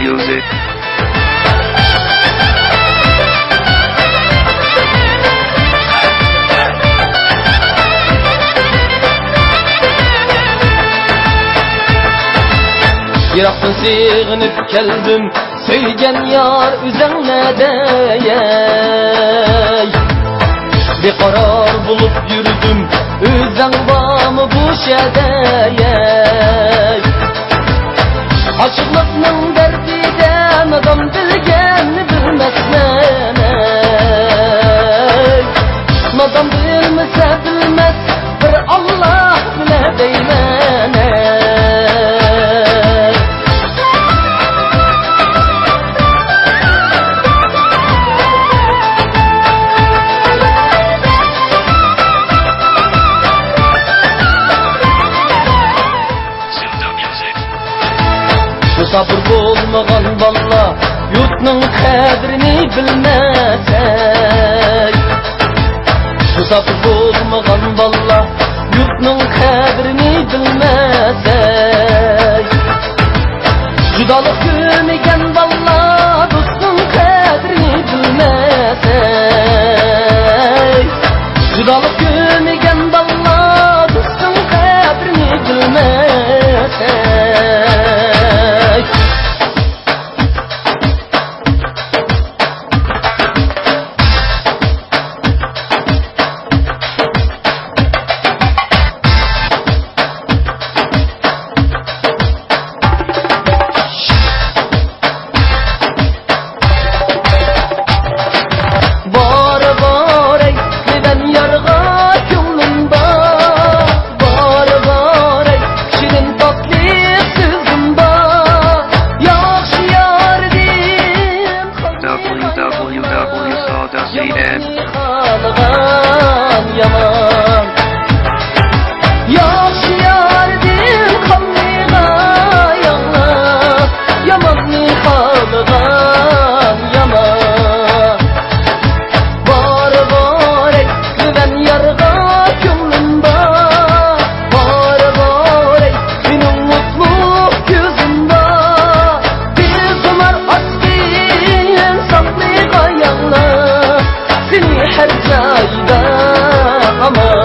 music. Yıraktan sığınıp geldim, söygen yar üzerine değey. Bir karar bulup yürüdüm, üzen bağımı bu şedeyey. Aşıklıkның derdiden adam bilgenini bilmezsen ey. Adam bilmese bilmez, bir Allah bile deymen ey. Sabır bolmagan balla yurtның kadrini bilmesey. Sabır bolmagan balla yurtның kadrini bilmesey. Judalık görmegen balla dostның kadrini bilmesey. Judalık görmegen balla dostның kadrini bilmesey. www.sawdust.net. Yaxşı yardım kalmığa yalan, yamanlı kalgan yaman. Var var ey güven yarga gönlüm var. Var var ey benim mutlu gözüm var. Bir kumar aşkın saklığa yalan, seni her cayda ama